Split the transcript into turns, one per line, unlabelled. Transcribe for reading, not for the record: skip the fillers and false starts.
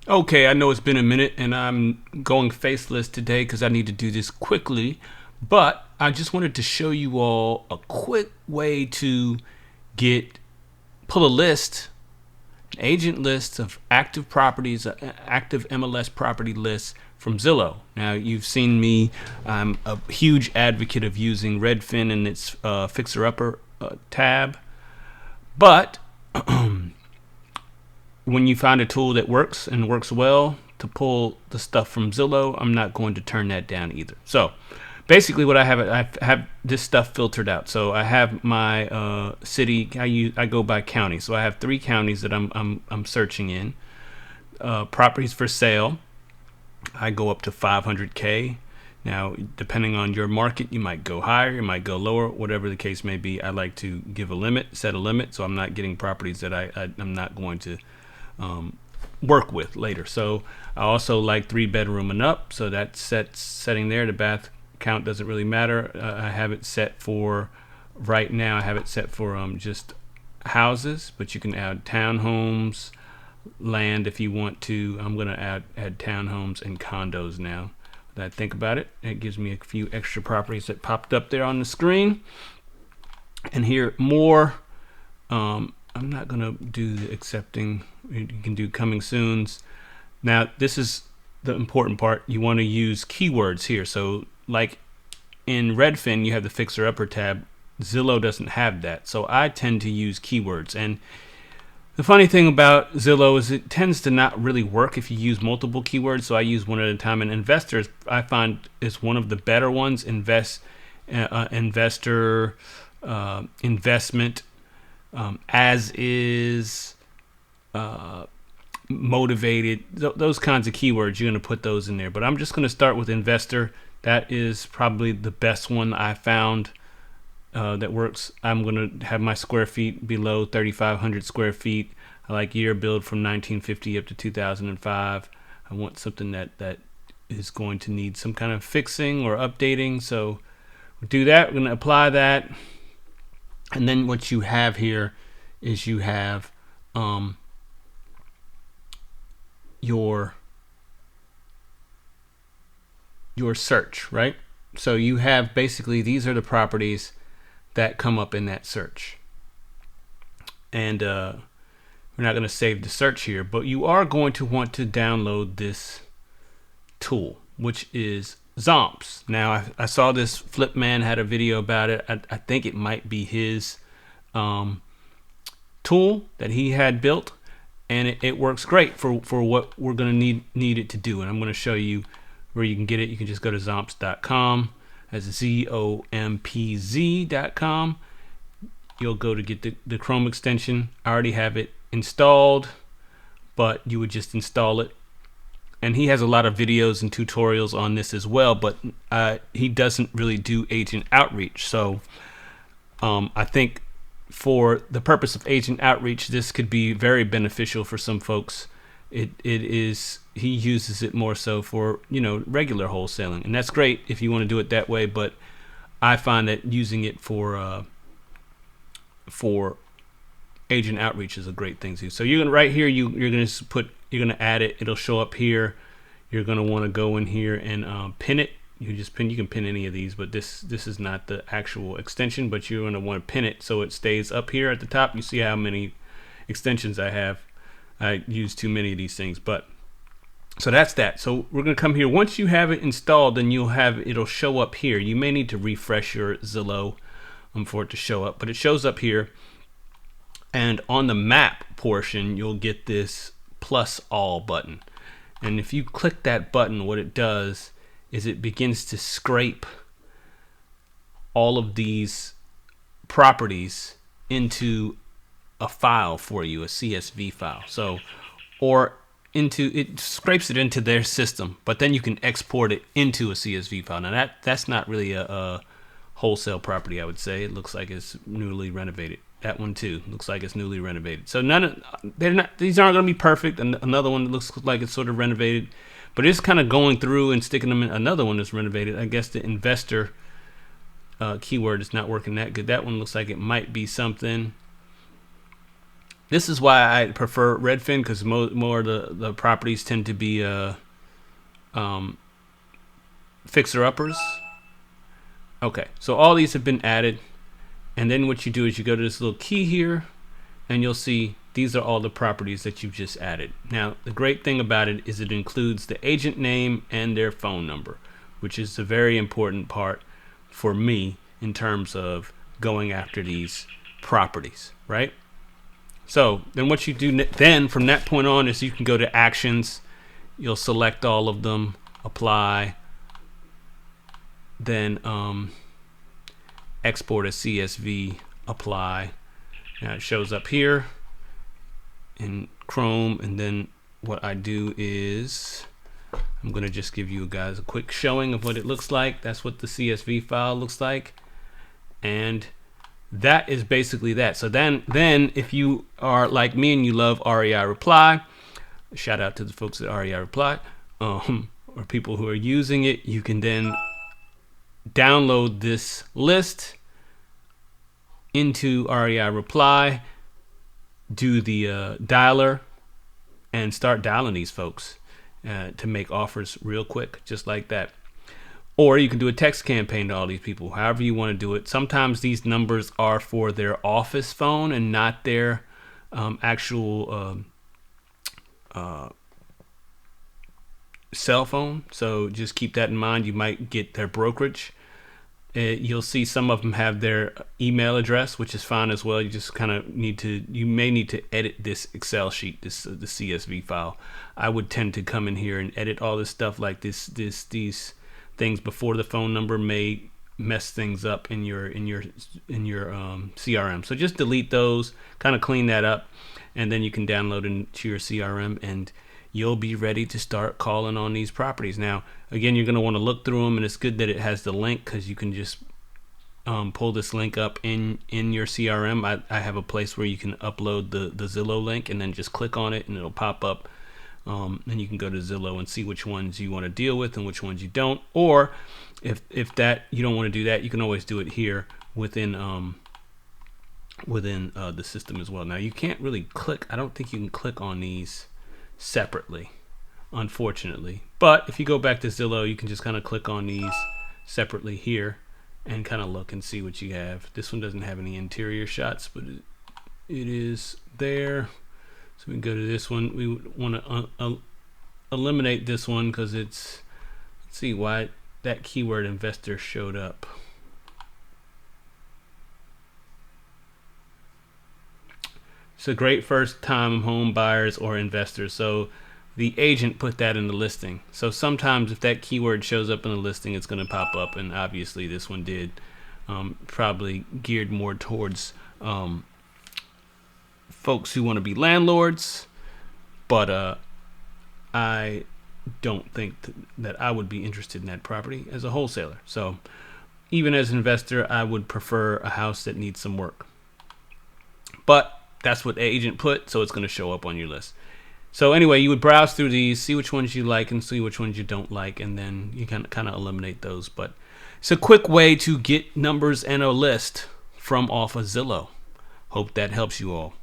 Okay, I know it's been a minute and I'm going faceless today because I need to do this quickly, but I just wanted to show you all a quick way to get pull a list, agent list of active properties, active MLS property lists from Zillow. Now you've seen me, I'm a huge advocate of using Redfin and its Fixer Upper tab, but when you find a tool that works and works well to pull the stuff from Zillow, I'm not going to turn that down either. So basically what I have this stuff filtered out. So I have my city, I go by county. So I have 3 counties that I'm searching in. Properties for sale, I go up to 500K. Now, depending on your market, you might go higher, you might go lower, whatever the case may be. I like to give a limit, set a limit, so I'm not getting properties that I'm not going to work with later. So I also like 3-bedroom and up, so that's setting there. The bath count doesn't really matter. I have it set for right now. I have it set for just houses, but you can add townhomes, land if you want to. I'm going to add townhomes and condos now that I think about it. It gives me a few extra properties that popped up there on the screen. And here more. I'm not going to do the accepting. You can do coming soons. Now, this is the important part. You want to use keywords here. So like in Redfin, you have the Fixer Upper tab. Zillow doesn't have that. So I tend to use keywords. And the funny thing about Zillow is it tends to not really work if you use multiple keywords. So I use one at a time. And investors, I find, is one of the better ones. Investor, investment, as is, motivated, those kinds of keywords, you're going to put those in there. But I'm just going to start with investor. That is probably the best one I found that works. I'm going to have my square feet below 3,500 square feet. I like year build from 1950 up to 2005. I want something that is going to need some kind of fixing or updating. So we'll do that. We're going to apply that. And then what you have here is you have your search, right? So you have basically, these are the properties that come up in that search. And we're not going to save the search here, but you are going to want to download this tool, which is Zompz. Now, I saw this Flipman had a video about it. I think it might be his tool that he had built, and it works great for what we're going to need it to do. And I'm going to show you where you can get it. You can just go to zompz.com. That's zompz.com. You'll go to get the Chrome extension. I already have it installed, but you would just install it. And he has a lot of videos and tutorials on this as well, but he doesn't really do agent outreach. So I think for the purpose of agent outreach, this could be very beneficial for some folks. It is, he uses it more so for, regular wholesaling, and that's great if you want to do it that way. But I find that using it for agent outreach is a great thing too. So you're gonna right here, you're gonna add it. It'll show up here. You're gonna want to go in here and pin it. You can pin any of these, but this is not the actual extension, but you're gonna want to pin it so it stays up here at the top. You see how many extensions I have. I use too many of these things, but so that's that. So we're gonna come here. Once you have it installed, then it'll show up here. You may need to refresh your Zillow for it to show up, but it shows up here. And on the map portion, you'll get this plus all button. And if you click that button, what it does is it begins to scrape all of these properties into a file for you, a CSV file. So, it scrapes it into their system, but then you can export it into a CSV file. Now that's not really a wholesale property, I would say. It looks like it's newly renovated. That one too looks like it's newly renovated. So these aren't going to be perfect. And another one that looks like it's sort of renovated, but it's kind of going through and sticking them in. Another one that's renovated. I guess the investor keyword is not working that good. That one looks like it might be something. This is why I prefer Redfin, because more the properties tend to be fixer-uppers. Okay, so all these have been added. And then what you do is you go to this little key here, and you'll see these are all the properties that you've just added. Now, the great thing about it is it includes the agent name and their phone number, which is a very important part for me in terms of going after these properties, right? So then what you do then from that point on is you can go to actions. You'll select all of them, apply, then export as CSV, apply. Now it shows up here in Chrome, and then what I do is I'm going to just give you guys a quick showing of what it looks like. That's what the CSV file looks like, and that is basically that. So then if you are like me and you love REI Reply, shout out to the folks at REI Reply, or people who are using it, you can then download this list into REI Reply, do the dialer, and start dialing these folks to make offers real quick, just like that. Or you can do a text campaign to all these people, however you want to do it. Sometimes these numbers are for their office phone and not their actual cell phone. So just keep that in mind. You might get their brokerage. You'll see some of them have their email address, which is fine as well. You just kind of you may need to edit this Excel sheet, the CSV file. I would tend to come in here and edit all this stuff like these things before the phone number may mess things up in your CRM. So just delete those, kind of clean that up, and then you can download into your CRM, and you'll be ready to start calling on these properties. Now, again, you're going to want to look through them, and it's good that it has the link, because you can just pull this link up in your CRM. I have a place where you can upload the Zillow link, and then just click on it, and it'll pop up. Then you can go to Zillow and see which ones you want to deal with and which ones you don't. Or if that you don't want to do that, you can always do it here within the system as well. Now you can't really click. I don't think you can click on these separately, unfortunately. But if you go back to Zillow, you can just kind of click on these separately here and kind of look and see what you have. This one doesn't have any interior shots, but it is there. So we can go to this one. We want to eliminate this one because let's see why that keyword investor showed up. It's a great first time home buyers or investors. So the agent put that in the listing. So sometimes if that keyword shows up in the listing, it's going to pop up, and obviously this one did. Probably geared more towards folks who want to be landlords, but I don't think that I would be interested in that property as a wholesaler. So even as an investor, I would prefer a house that needs some work. But that's what the agent put, so it's going to show up on your list. So anyway, you would browse through these, see which ones you like and see which ones you don't like, and then you can kind of eliminate those. But it's a quick way to get numbers and a list from off of Zillow. Hope that helps you all.